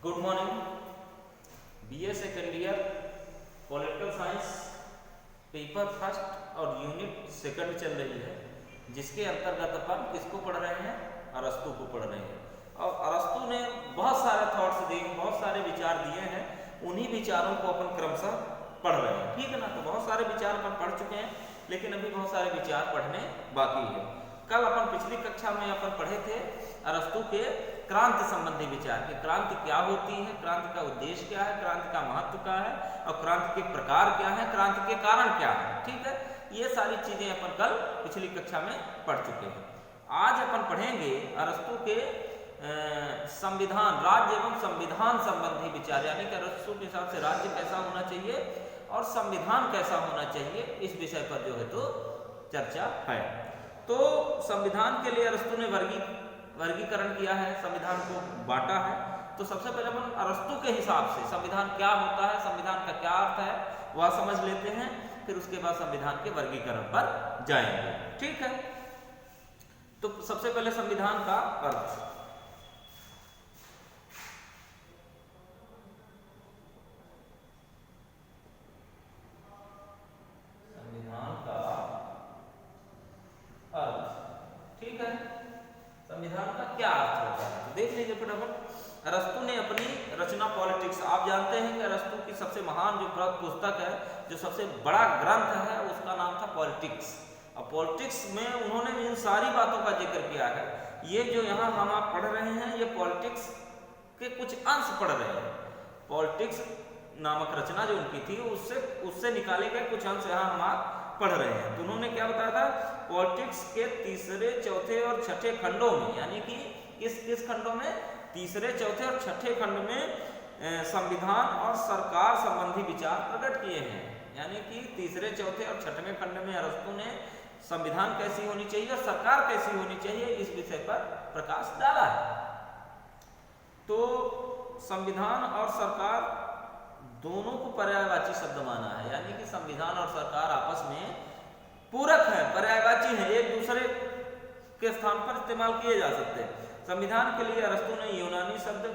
Good morning. BA second year political science paper first और unit second चल रही है, जिसके अंतर्गत अपन किसको पढ़ रहे हैं? अरस्तु को पढ़ रहे हैं। और अरस्तु ने बहुत सारे थॉट्स दिए, बहुत सारे विचार दिए हैं, उन्हीं विचारों को अपन क्रमशः पढ़ रहे हैं। ठीक है ना? तो बहुत सारे विचार अपन पढ़ चुके हैं, लेकिन अभी बहुत सारे विचार पढ़ने बाकी है। कल अपन पिछली कक्षा में अपन पढ़े थे अरस्तु के क्रांति संबंधी विचार कि क्रांति क्या होती है, क्रांति का उद्देश्य क्या है, क्रांति का महत्व क्या है और क्रांति के प्रकार क्या है, क्रांति के कारण क्या है। ठीक है, ये सारी चीजें अपन कल पिछली कक्षा में पढ़ चुके हैं। आज अपन पढ़ेंगे अरस्तु के संविधान, राज्य एवं संविधान संबंधी विचार, यानी कि अरस्तु के हिसाब से राज्य कैसा होना चाहिए और संविधान कैसा होना चाहिए, इस विषय पर जो है तो चर्चा है। तो संविधान के लिए अरस्तु ने वर्गीकरण किया है, संविधान को बांटा है। तो सबसे पहले अपन अरस्तु के हिसाब से संविधान क्या होता है, संविधान का क्या अर्थ है, वह समझ लेते हैं, फिर उसके बाद संविधान के वर्गीकरण पर जाएंगे। ठीक है, तो सबसे पहले संविधान का अर्थ। संविधान का अर्थ, ठीक है, संविधान का क्या अर्थ होता है देख लीजिए फटाफट। अरस्तु ने अपनी रचना पॉलिटिक्स, आप जानते हैं कि अरस्तु की सबसे महान जो पुस्तक है, जो सबसे बड़ा ग्रंथ है, उसका नाम था पॉलिटिक्स। और पॉलिटिक्स में उन्होंने इन सारी बातों का जिक्र किया है। ये जो यहाँ हम आप पढ़ रहे हैं, ये पॉलिटिक्स के कुछ अंश पढ़ रहे हैं। पॉलिटिक्स नामक रचना जो उनकी थी, उससे निकाले गए कुछ अंश यहाँ हम आप पढ़ रहे हैं। तो उन्होंने क्या बताया था? पॉलिटिक्स के तीसरे, चौथे और छठे खंडों में, यानी कि किस खंडों में? तीसरे, चौथे और छठे खंड में संविधान और सरकार संबंधी विचार प्रकट किए हैं। यानी कि तीसरे, चौथे और छठवें खंड में अरस्तु ने संविधान कैसी होनी चाहिए और सरकार कैसी होनी चाहिए, इस विषय पर प्रकाश डाला है। तो संविधान और सरकार दोनों को पर्यायवाची शब्द माना है, यानी कि संविधान और सरकार आपस में पूरक है, पर्यायवाची है, एक दूसरे के स्थान पर इस्तेमाल किए जा सकते हैं। संविधान के लिए अरस्तु ने यूनानी शब्द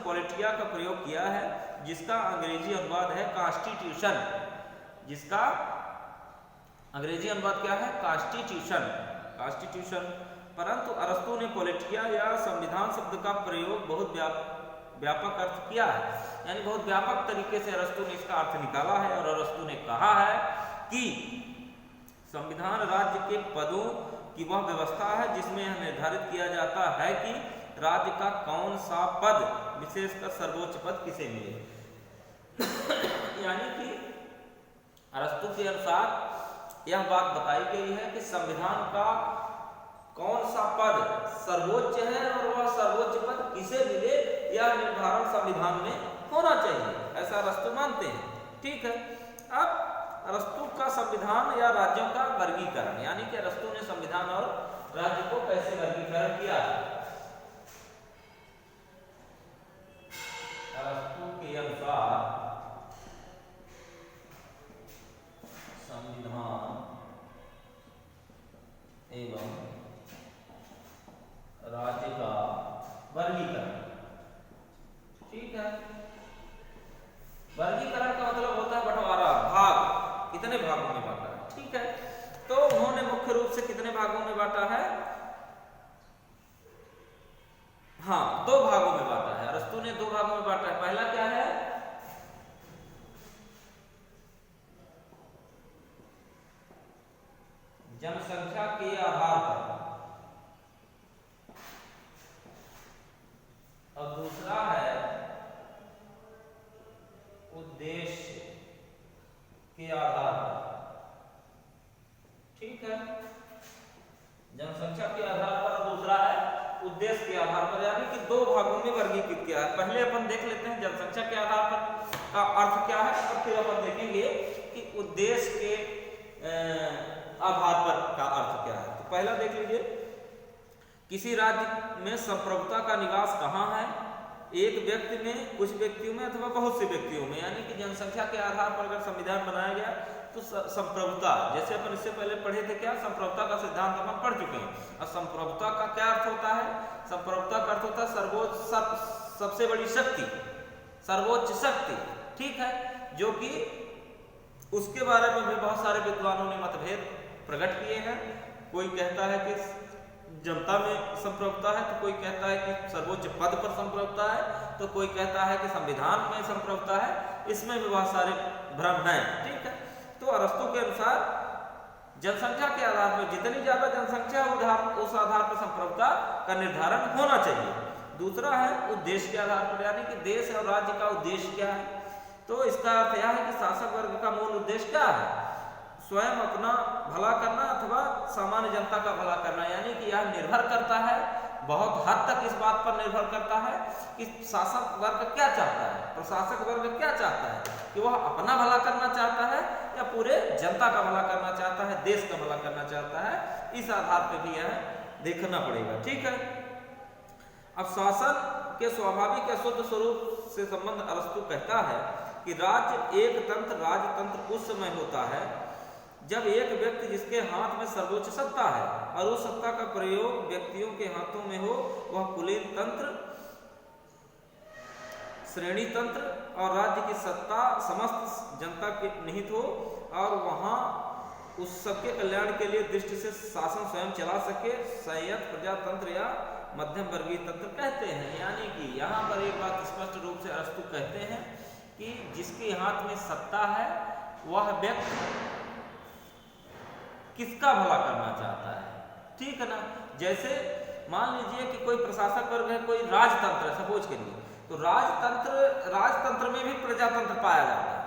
पॉलिटिया का प्रयोग किया है, जिसका अंग्रेजी अनुवाद है कॉन्स्टिट्यूशन। जिसका अंग्रेजी अनुवाद क्या है? कॉन्स्टिट्यूशन। परंतु अरस्तु ने पॉलिटिया या संविधान शब्द का प्रयोग बहुत व्यापक अर्थ किया है, यानी बहुत व्यापक तरीके से अरस्तु ने इसका अर्थ निकाला है। और अरस्तु ने कहा है कि संविधान राज्य के पदों की वह व्यवस्था है जिसमें यह निर्धारित किया जाता है कि राज्य का कौन सा पद, विशेषकर सर्वोच्च पद, किसे मिले। यानी कि अरस्तु के अनुसार यह बात बताई गई है कि संविधान का कौन सा पद सर्वोच्च है और वह सर्वोच्च पद किसे मिले, यह निर्धारण संविधान में होना चाहिए, ऐसा अरस्तु मानते हैं। ठीक है, अब अरस्तु का संविधान या राज्यों का वर्गीकरण, यानी कि अरस्तु ने संविधान और राज्य को कैसे वर्गीकरण किया। अरस्तु के अनुसार संविधान एवं राज्य का वर्गीकरण। ठीक है, वर्गीकरण का मतलब होता है बंटवारा, भाग, कितने भागों में बांटा है। ठीक है, तो उन्होंने मुख्य रूप से कितने भागों में बांटा है? हाँ, 2 भागों में बांटा है। अरस्तु ने 2 भागों में बांटा है। पहला क्या है? जनसंख्या के आधार पर, और दूसरा है उद्देश्य के आधार पर। ठीक है, जनसंख्या के आधार पर और दूसरा है उद्देश्य के आधार पर, यानी कि 2 भागों में वर्गीकृत किया है। पहले अपन देख लेते हैं जनसंख्या के आधार पर का अर्थ क्या है, और फिर अपन देखेंगे कि उद्देश्य के आधार पर का अर्थ क्या है। तो पहला देख लीजिए, किसी राज्य में संप्रभुता का निवास कहाँ है? एक व्यक्ति में, कुछ व्यक्तियों में अथवा बहुत से व्यक्तियों में, यानी कि जनसंख्या के आधार पर अगर संविधान बनाया गया तो संप्रभुता, जैसे अपन इससे पहले पढ़े थे क्या, संप्रभुता का सिद्धांत अपन पढ़ चुके हैं। और संप्रभुता का क्या अर्थ होता है? संप्रभुता का अर्थ होता है सर्वोच्च, सबसे बड़ी शक्ति, सर्वोच्च शक्ति, ठीक है, जो कि उसके बारे में भी बहुत सारे विद्वानों ने मतभेद प्रकट किए हैं। कोई कहता है कि जनता में संप्रभुता है, तो कोई कहता है कि सर्वोच्च पद पर संप्रभुता है, तो कोई कहता है कि संविधान में संप्रभुता है। इसमें भी बहुत सारे भ्रम हैं, ठीक है। तो अरस्तु के अनुसार जनसंख्या के आधार पर, जितनी ज्यादा जनसंख्या उस आधार पर संप्रभुता का निर्धारण होना चाहिए। दूसरा है उद्देश्य के आधार पर, यानी कि देश और राज्य का उद्देश्य क्या है। तो इसका अर्थ यह है कि शासक वर्ग का मूल उद्देश्य क्या है? स्वयं अपना भला करना अथवा सामान्य जनता का भला करना, यानी कि यह निर्भर करता है, बहुत हद तक इस बात पर निर्भर करता है कि शासक वर्ग क्या चाहता है, प्रशासक वर्ग क्या चाहता है, कि वह अपना भला करना चाहता है या पूरे जनता का भला करना चाहता है, देश का भला करना चाहता है। इस आधार पर भी यह देखना पड़ेगा, ठीक है। अब शासन के स्वाभाविक या शुद्ध स्वरूप से संबंध अरस्तु कहता है कि राज्य एक तंत्र, राजतंत्र उस समय होता है जब एक व्यक्ति जिसके हाथ में सर्वोच्च सत्ता है और उस सत्ता का प्रयोग व्यक्तियों के हाथों में हो, वह कुलीन तंत्र, श्रेणी तंत्र और राज्य की सत्ता समस्त जनता के निहित हो और वहां उस सबके कल्याण के लिए दृष्टि से शासन स्वयं चला सके। संयत प्रजातंत्र या मध्यम वर्गीय तंत्र कहते हैं। यानी कि यहाँ पर एक बात स्पष्ट रूप से अरस्तु कहते हैं कि जिसके हाथ में सत्ता है वह व्यक्ति किसका भला करना चाहता है, ठीक है ना। जैसे मान लीजिए कि कोई प्रशासक वर्ग है, कोई राजतंत्र है, सपोज करिए, तो राजतंत्र में भी प्रजातंत्र पाया जाता है।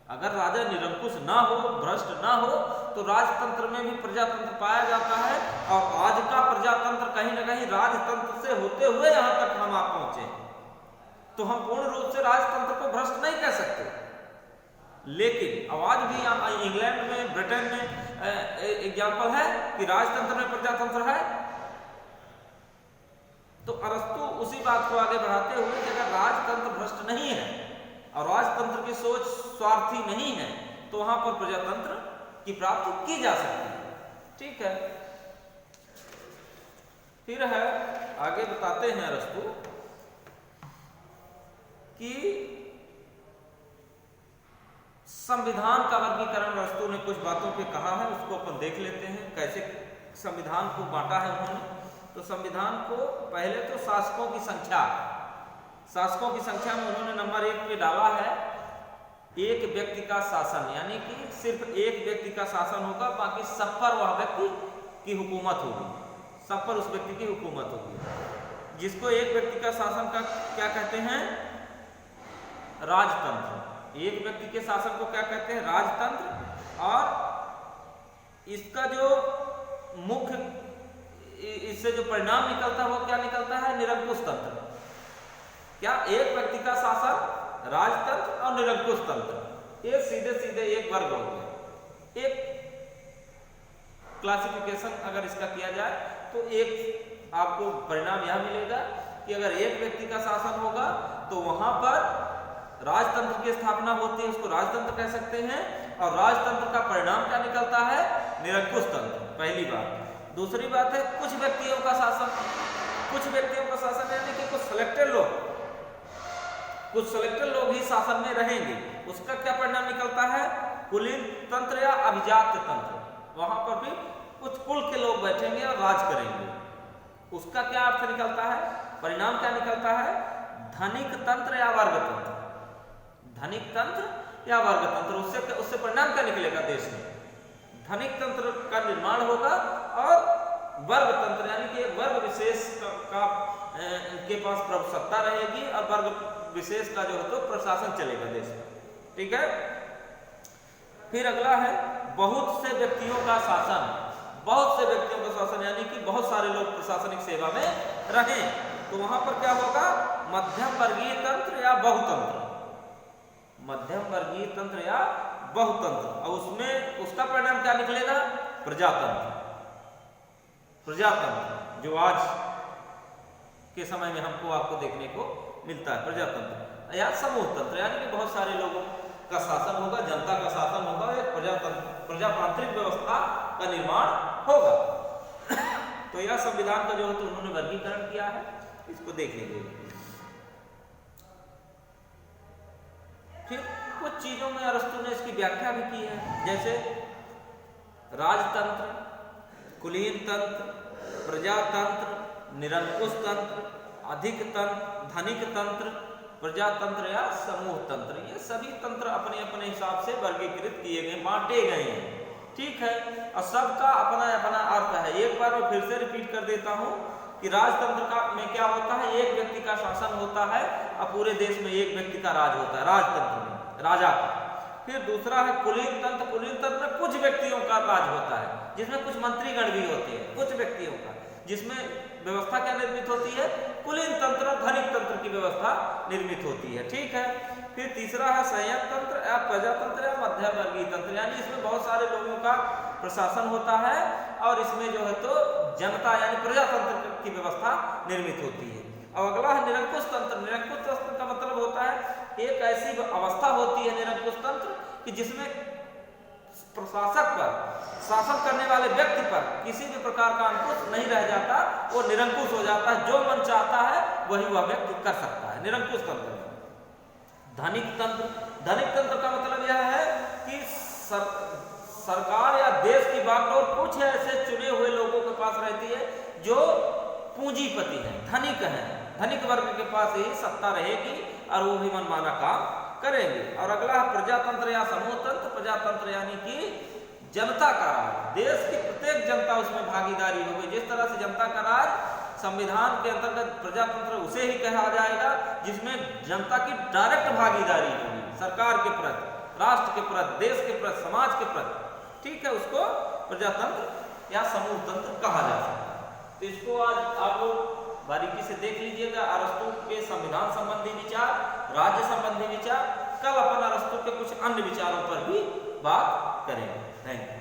अगर राजा निरंकुश ना हो, भ्रष्ट ना हो, तो राजतंत्र में भी प्रजातंत्र पाया जाता है। और आज का प्रजातंत्र कहीं ना कहीं राजतंत्र से होते हुए यहाँ तक हम आप पहुंचे, तो हम पूर्ण रूप से राजतंत्र को भ्रष्ट नहीं कह सकते। लेकिन आज भी यहाँ इंग्लैंड में, ब्रिटेन में एग्जाम्पल है कि राजतंत्र में प्रजातंत्र है। तो अरस्तु उसी बात को आगे बढ़ाते हुए कि अगर राजतंत्र भ्रष्ट नहीं है और राजतंत्र की सोच स्वार्थी नहीं है, तो वहां पर प्रजातंत्र की प्राप्ति की जा सकती है, ठीक है। फिर है आगे बताते हैं अरस्तु कि संविधान का वर्गीकरण अरस्तु ने कुछ बातों पे कहा है, उसको अपन देख लेते हैं कैसे संविधान को बांटा है उन्होंने। तो संविधान को पहले तो शासकों की संख्या में उन्होंने नंबर 1 पे डाला है एक व्यक्ति का शासन, यानी कि सिर्फ एक व्यक्ति का शासन होगा, बाकी सब पर वह व्यक्ति की हुकूमत होगी, सब पर उस व्यक्ति की हुकूमत होगी। जिसको एक व्यक्ति का शासन का क्या कहते हैं? राजतंत्र। एक व्यक्ति के शासन को क्या कहते हैं? राजतंत्र। और इसका जो मुख्य, इससे जो परिणाम निकलता है वो क्या निकलता है? निरंकुश तंत्र। क्या? एक व्यक्ति का शासन, राजतंत्र और निरंकुश तंत्र, ये सीधे सीधे एक वर्ग हो गया। एक क्लासिफिकेशन अगर इसका किया जाए तो एक आपको परिणाम यह मिलेगा कि अगर एक व्यक्ति का शासन होगा तो वहां पर राजतंत्र की स्थापना होती है, उसको राजतंत्र कह सकते हैं। और राजतंत्र का परिणाम क्या निकलता है? निरंकुश तंत्र, पहली बात। दूसरी बात है कुछ व्यक्तियों का शासन, यानी कि कुछ सिलेक्टेड लोग ही शासन में रहेंगे। उसका क्या परिणाम निकलता है? कुलीन तंत्र या अभिजात्य तंत्र। वहां पर भी कुछ कुल के लोग बैठेंगे और राज करेंगे। उसका क्या अर्थ निकलता है? परिणाम क्या निकलता है? धनिक तंत्र या वर्ग तंत्र। धनिक तंत्र या वर्ग तंत्र, उससे परिणाम क्या निकलेगा? देश में धनिक तंत्र का निर्माण होगा और वर्ग तंत्र, यानी कि वर्ग विशेष के पास प्रभुसत्ता रहेगी और वर्ग विशेष का जो है तो प्रशासन चलेगा देश में, ठीक है। फिर अगला है बहुत से व्यक्तियों का शासन। यानी कि बहुत सारे लोग प्रशासनिक सेवा में रहें, तो वहां पर क्या होगा? मध्यम वर्गीय तंत्र या बहुतंत्र। मध्यम वर्गीय तंत्र या बहुतंत्र। और उसमें उसका परिणाम क्या निकलेगा? प्रजातंत्र, जो आज के समय में हमको आपको देखने को मिलता है, प्रजातंत्र या समूह तंत्र, यानी कि बहुत सारे लोगों का शासन होगा, जनता का शासन होगा, एक प्रजातांत्रिक व्यवस्था का निर्माण होगा। तो यह संविधान का जो है तो उन्होंने वर्गीकरण किया है, इसको देख लीजिए। फिर कुछ चीजों में अरस्तु ने इसकी व्याख्या भी की है, जैसे राजतंत्र, कुलीन तंत्र, प्रजातंत्र, निरंकुश तंत्र, अधिक तंत्र, धनिक तंत्र, प्रजातंत्र या समूह तंत्र, ये सभी तंत्र अपने अपने हिसाब से वर्गीकृत किए गए, बांटे गए हैं। ठीक है, और सबका अपना अपना अर्थ है। एक बार मैं फिर से रिपीट कर देता हूं कि राजतंत्र का में क्या होता है, एक व्यक्ति का शासन होता है और पूरे देश में एक व्यक्ति का राज होता है, राजतंत्र में राजा का। फिर दूसरा है कुलीन तंत्र, कुलीन तंत्र में कुछ व्यक्तियों का राज होता है, जिसमें कुछ मंत्रीगण भी होते हैं, कुछ व्यक्तियों का, जिसमें व्यवस्था क्या निर्मित होती है, कुलीन तंत्र और धनिक तंत्र की व्यवस्था निर्मित होती है। ठीक है, फिर तीसरा है संयुक्त तंत्र या प्रजातंत्र या मध्यवर्गीय तंत्र, यानी इसमें बहुत सारे लोगों का प्रशासन होता है और इसमें जो है तो जनता यानी प्रजातंत्र की व्यवस्था निर्मित होती है। अब अगला है निरंकुश तंत्र। निरंकुश तंत्र का मतलब होता है एक ऐसी अवस्था होती है निरंकुश तंत्र कि जिसमें प्रशासक पर, शासन करने वाले व्यक्ति पर किसी भी प्रकार का अंकुश नहीं रह जाता, वो निरंकुश हो जाता है, जो मन चाहता है वही वह व्यक्ति कर सकता है, निरंकुश तंत्र। धनिक तंत्र, धनिक तंत्र का मतलब यह है कि सरकार या देश की बागडोर कुछ ऐसे चुने हुए लोगों के पास रहती है जो पूंजीपति हैं, धनिक हैं, धनिक वर्ग के पास ही सत्ता रहेगी और वो भी मनमाना काम करेंगे। और अगला है प्रजातंत्र या समूह तंत्र। प्रजातंत्र यानी कि जनता का राज, देश की प्रत्येक जनता उसमें भागीदारी होगी। जिस तरह से जनता का राज संविधान के अंतर्गत प्रजातंत्र उसे ही कहा जाएगा जिसमें जनता की डायरेक्ट भागीदारी होगी, सरकार के प्रति, राष्ट्र के प्रति, देश के प्रति, समाज के प्रति। ठीक है, उसको प्रजातंत्र या समूह तंत्र कहा जा सकता है। तो इसको आज आप लोग बारीकी से देख लीजिएगा। अरस्तु के संविधान संबंधी विचार, राज्य संबंधी विचार, कल अपन अरस्तु के कुछ अन्य विचारों पर भी बात करेंगे। Thank you.